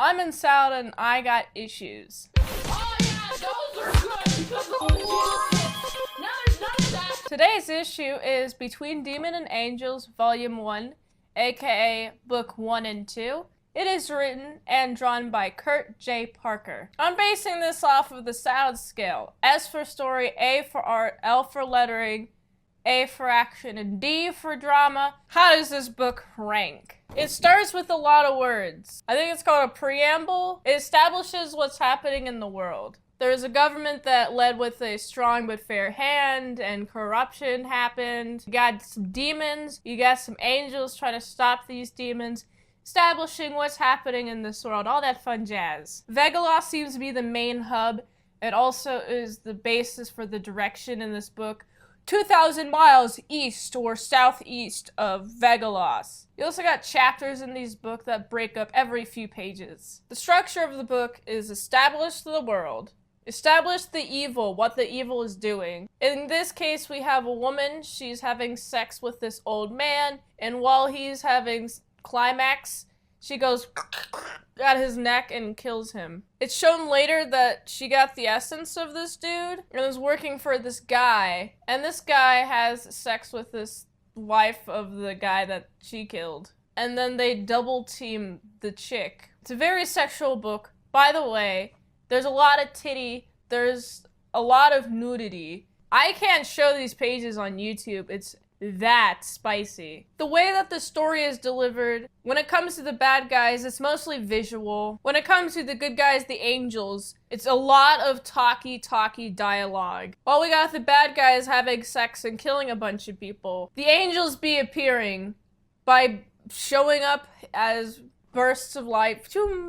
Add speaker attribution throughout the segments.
Speaker 1: I'm in South and I got issues.
Speaker 2: Oh yeah, those are good because the only now there's none of that.
Speaker 1: Today's issue is Between Demon and Angels, Volume 1, aka Book 1 and 2. It is written and drawn by Kurt J. Parker. I'm basing this off of the South scale. S for story, A for art, L for lettering, A for action, and D for drama. How does this book rank? It starts with a lot of words. I think it's called a preamble. It establishes what's happening in the world. There's a government that led with a strong but fair hand, and corruption happened. You got some demons, you got some angels trying to stop these demons, establishing what's happening in this world, all that fun jazz. Vegalos seems to be the main hub. It also is the basis for the direction in this book. 2,000 miles east or southeast of Vegalos. You also got chapters in these books that break up every few pages. The structure of the book is establish the world, establish the evil, what the evil is doing. In this case, we have a woman, she's having sex with this old man, and while he's having climax, she goes at his neck and kills him. It's shown later that she got the essence of this dude and is working for this guy, and this guy has sex with this wife of the guy that she killed, and then they double team the chick. It's a very sexual book. By the way, there's a lot of titty, there's a lot of nudity. I can't show these pages on YouTube. It's that spicy. The way that the story is delivered, when it comes to the bad guys, it's mostly visual. When it comes to the good guys, the angels, it's a lot of talky dialogue. While we got the bad guys having sex and killing a bunch of people, the angels be appearing by showing up as bursts of light,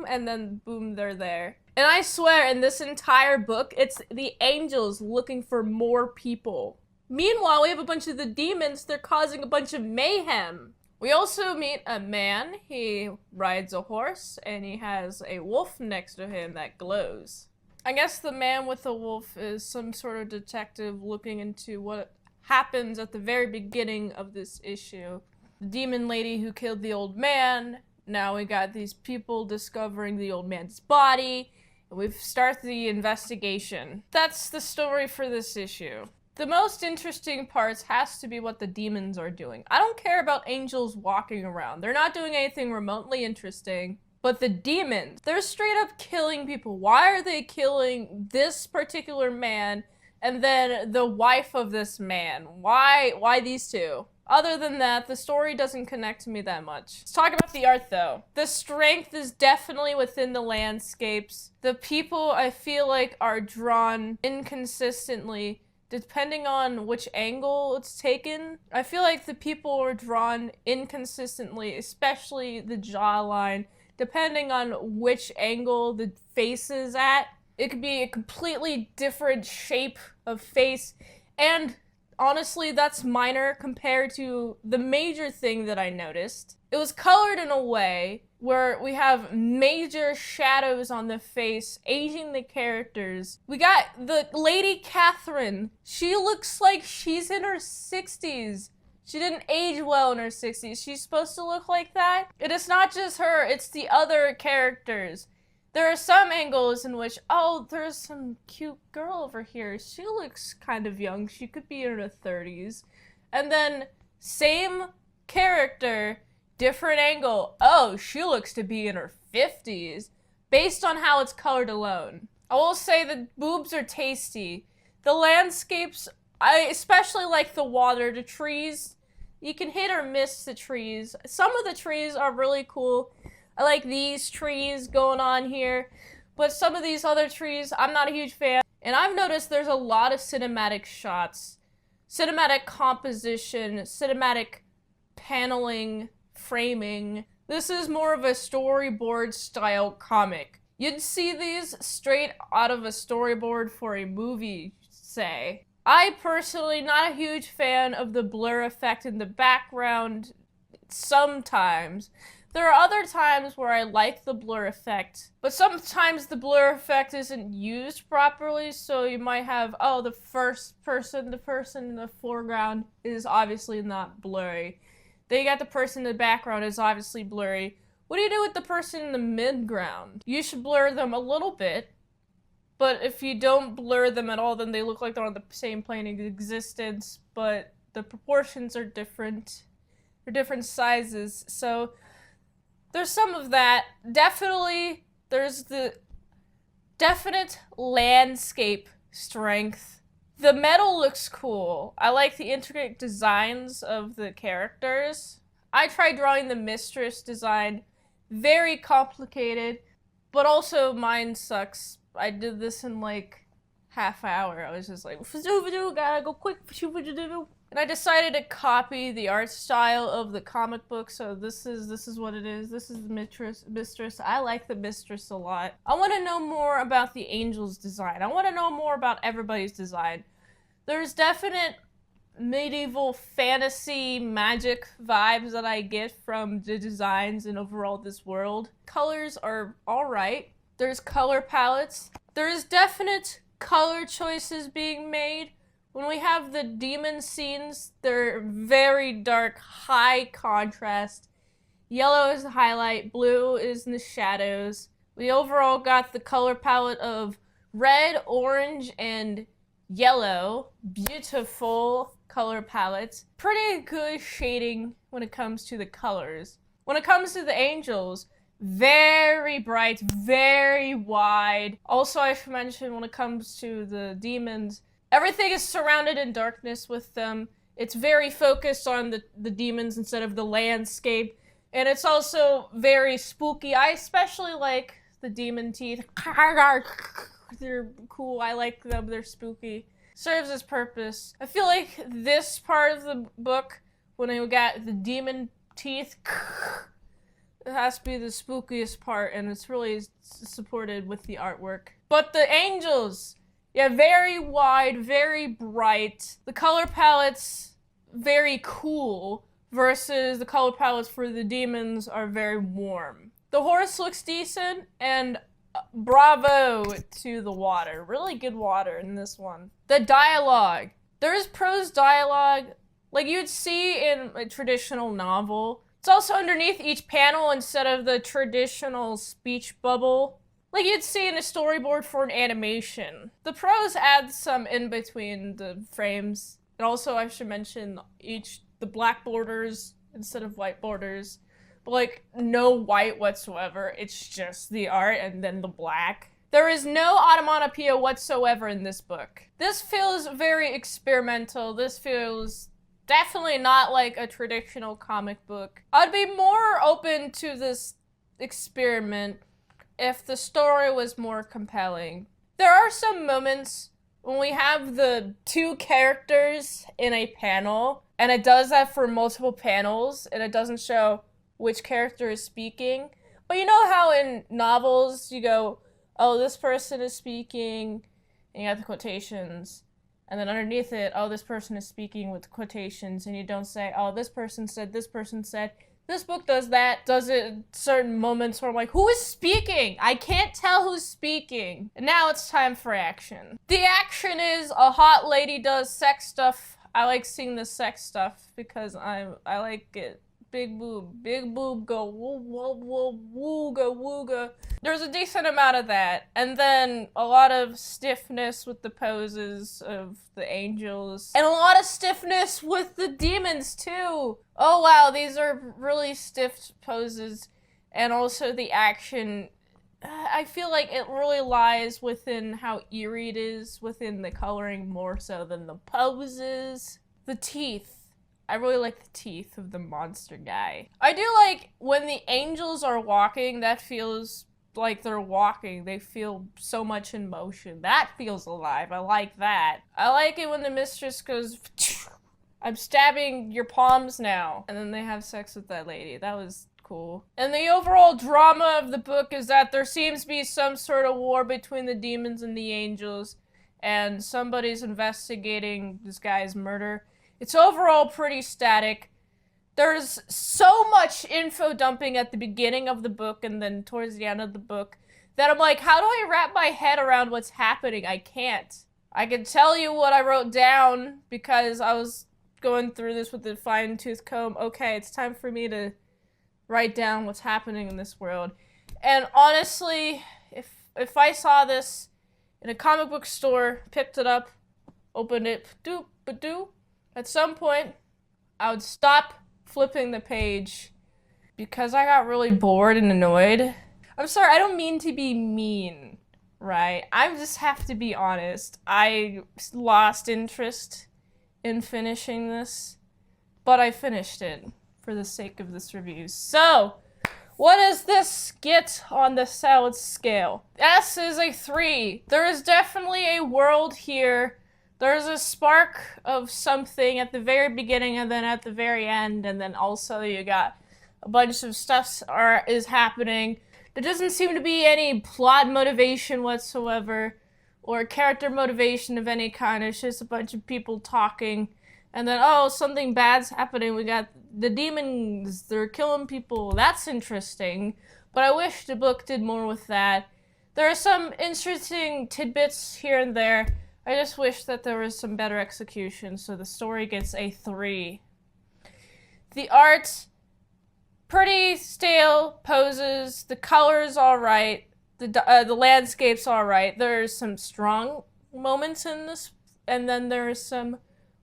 Speaker 1: and then boom, they're there. And I swear, in this entire book, it's the angels looking for more people. Meanwhile, we have a bunch of the demons. They're causing a bunch of mayhem. We also meet a man. He rides a horse, and he has a wolf next to him that glows. I guess the man with the wolf is some sort of detective looking into what happens at the very beginning of this issue. The demon lady who killed the old man. Now we got these people discovering the old man's body. And we've started the investigation. That's the story for this issue. The most interesting parts has to be what the demons are doing. I don't care about angels walking around. They're not doing anything remotely interesting. But the demons, they're straight up killing people. Why are they killing this particular man and then the wife of this man? Why these two? Other than that, the story doesn't connect to me that much. Let's talk about the art though. The strength is definitely within the landscapes. The people, I feel like, are drawn inconsistently. Depending on which angle it's taken, I feel like the people are drawn inconsistently, especially the jawline. Depending on which angle the face is at, it could be a completely different shape of face. And honestly, that's minor compared to the major thing that I noticed. It was colored in a way where we have major shadows on the face, aging the characters. We got the Lady Catherine. She looks like she's in her 60s. She didn't age well in her 60s. She's supposed to look like that. It is not just her, it's the other characters. There are some angles in which, oh, there's some cute girl over here. She looks kind of young. She could be in her 30s. And then, same character, different angle. Oh, she looks to be in her 50s. Based on how it's colored alone. I will say the boobs are tasty. The landscapes, I especially like the water, the trees. You can hit or miss the trees. Some of the trees are really cool. I like these trees going on here, but some of these other trees, I'm not a huge fan. And I've noticed there's a lot of cinematic shots, cinematic composition, cinematic paneling, framing. This is more of a storyboard style comic. You'd see these straight out of a storyboard for a movie, say. I personally not a huge fan of the blur effect in the background sometimes. There are other times where I like the blur effect, but sometimes the blur effect isn't used properly, so you might have, oh, the person in the foreground is obviously not blurry. Then you got the person in the background is obviously blurry. What do you do with the person in the mid-ground? You should blur them a little bit, but if you don't blur them at all, then they look like they're on the same plane of existence, but the proportions are different. They're different sizes, so there's some of that. Definitely, there's the definite landscape strength. The metal looks cool. I like the intricate designs of the characters. I tried drawing the mistress design. Very complicated, but also mine sucks. I did this in like half hour. I was just like, gotta go quick. And I decided to copy the art style of the comic book, so this is what it is. This is the mistress. I like the mistress a lot. I want to know more about the angels' design. I want to know more about everybody's design. There's definite medieval fantasy magic vibes that I get from the designs and overall this world. Colors are alright. There's color palettes. There's definite color choices being made. When we have the demon scenes, they're very dark, high contrast. Yellow is the highlight, blue is in the shadows. We overall got the color palette of red, orange, and yellow. Beautiful color palettes. Pretty good shading when it comes to the colors. When it comes to the angels, very bright, very wide. Also, I should mention when it comes to the demons, everything is surrounded in darkness with them. It's very focused on the demons instead of the landscape. And it's also very spooky. I especially like the demon teeth. They're cool. I like them. They're spooky. Serves its purpose. I feel like this part of the book, when we got the demon teeth, it has to be the spookiest part, and it's really supported with the artwork. But the angels, yeah, very wide, very bright. The color palettes, very cool, versus the color palettes for the demons are very warm. The horse looks decent, and bravo to the water. Really good water in this one. The dialogue. There's prose dialogue like you'd see in a traditional novel. It's also underneath each panel instead of the traditional speech bubble like you'd see in a storyboard for an animation. The prose adds some in between the frames. And also I should mention the black borders instead of white borders. But like no white whatsoever. It's just the art and then the black. There is no onomatopoeia whatsoever in this book. This feels very experimental. This feels definitely not like a traditional comic book. I'd be more open to this experiment if the story was more compelling. There are some moments when we have the two characters in a panel, and it does that for multiple panels, and it doesn't show which character is speaking. But you know how in novels you go, oh, this person is speaking, and you have the quotations, and then underneath it, oh, this person is speaking with quotations, and you don't say, oh, this person said, this person said. This book does that, does it in certain moments where I'm like, who is speaking? I can't tell who's speaking. And now it's time for action. The action is a hot lady does sex stuff. I like seeing the sex stuff because I like it. Big boob, go woo, woo, woo, wooga, wooga. There's a decent amount of that. And then a lot of stiffness with the poses of the angels. And a lot of stiffness with the demons too. Oh wow, these are really stiff poses. And also the action, I feel like it really lies within how eerie it is within the coloring more so than the poses. The teeth. I really like the teeth of the monster guy. I do like when the angels are walking, that feels like they're walking. They feel so much in motion. That feels alive. I like that. I like it when the mistress goes, I'm stabbing your palms now. And then they have sex with that lady. That was cool. And the overall drama of the book is that there seems to be some sort of war between the demons and the angels. And somebody's investigating this guy's murder. It's overall pretty static. There's so much info dumping at the beginning of the book and then towards the end of the book that I'm like, how do I wrap my head around what's happening? I can't. I can tell you what I wrote down because I was going through this with a fine-tooth comb. Okay, it's time for me to write down what's happening in this world. And honestly, if I saw this in a comic book store, picked it up, opened it, at some point, I would stop flipping the page because I got really bored and annoyed. I'm sorry, I don't mean to be mean, right? I just have to be honest. I lost interest in finishing this, but I finished it for the sake of this review. So, what does this get on the salad scale? S is a 3. There is definitely a world here. There's a spark of something at the very beginning and then at the very end, and then also you got a bunch of stuff is happening. There doesn't seem to be any plot motivation whatsoever, or character motivation of any kind. It's just a bunch of people talking, and then, oh, something bad's happening. We got the demons, they're killing people. That's interesting, but I wish the book did more with that. There are some interesting tidbits here and there. I just wish that there was some better execution, so the story gets a 3. The art, pretty stale poses. The color's alright. The landscape's alright. There's some strong moments in this, and then there's some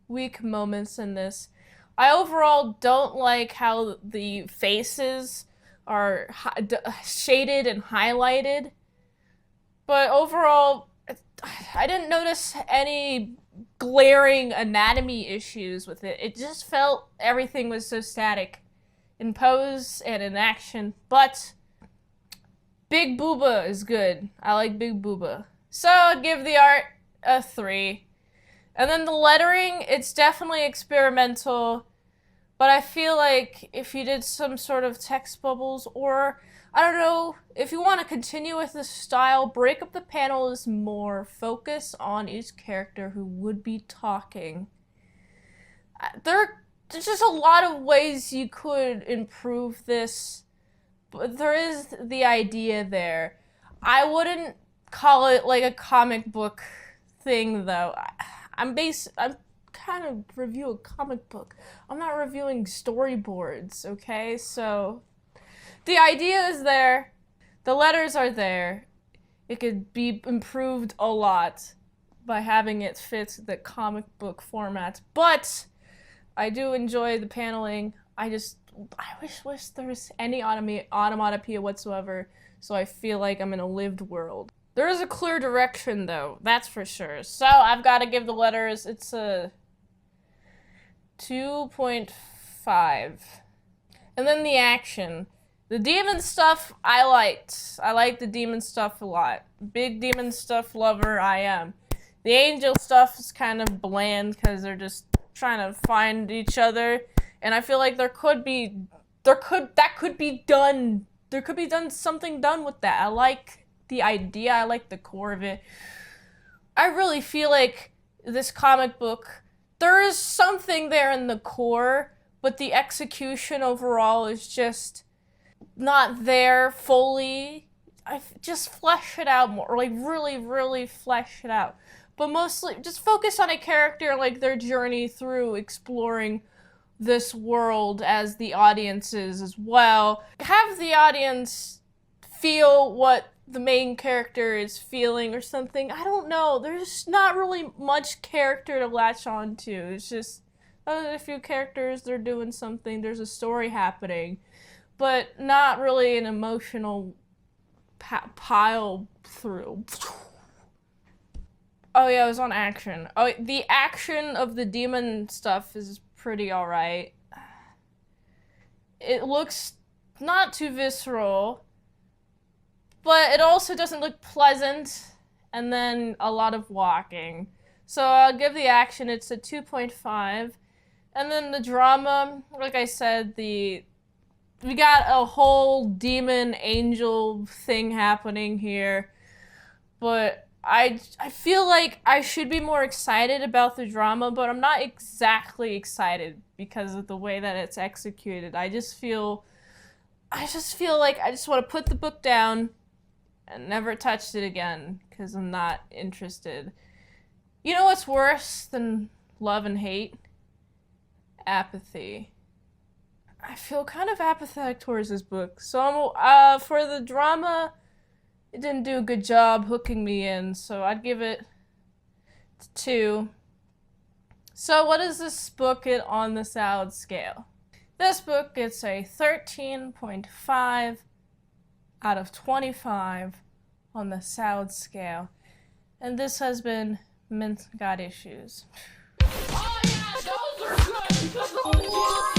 Speaker 1: weak moments in this. I overall don't like how the faces are shaded and highlighted, but overall, I didn't notice any glaring anatomy issues with it. It just felt everything was so static in pose and in action, but Big Booba is good. I like Big Booba. So I'd give the art a 3. And then the lettering, it's definitely experimental, but I feel like if you did some sort of text bubbles, or, I don't know, if you want to continue with this style, break up the panels more, focus on each character who would be talking. There's just a lot of ways you could improve this, but there is the idea there. I wouldn't call it like a comic book thing, though. I'm kind of review a comic book. I'm not reviewing storyboards, okay? So the idea is there. The letters are there. It could be improved a lot by having it fit the comic book format. But I do enjoy the paneling. I wish there was any onomatopoeia whatsoever, so I feel like I'm in a lived world. There is a clear direction, though, that's for sure. So I've got to give the letters, it's a 2.5. And then the action. The demon stuff, I liked. I liked the demon stuff a lot. Big demon stuff lover, I am. The angel stuff is kind of bland because they're just trying to find each other. And I feel like there could be something done with that. I like the idea, I like the core of it. I really feel like this comic book, there is something there in the core, but the execution overall is just not there fully. I just flesh it out more, like really flesh it out. But mostly just focus on a character, like their journey through exploring this world as the audience is as well. Have the audience feel what the main character is feeling or something. I don't know. There's not really much character to latch on to. It's just a few characters, they're doing something, there's a story happening, but not really an emotional pile through. Oh yeah, it was on action. Oh, the action of the demon stuff is pretty alright. It looks not too visceral, but it also doesn't look pleasant, and then a lot of walking. So I'll give the action, it's a 2.5. And then the drama, like I said, we got a whole demon angel thing happening here, but I feel like I should be more excited about the drama, but I'm not exactly excited because of the way that it's executed. I just feel like I just want to put the book down and never touch it again because I'm not interested. You know what's worse than love and hate? Apathy. I feel kind of apathetic towards this book. So for the drama, it didn't do a good job hooking me in, so I'd give it 2. So what is this book get on the salad scale? This book gets a 13.5 out of 25 on the salad scale. And this has been Mint Got Issues.
Speaker 2: Oh yeah, those are good because the OG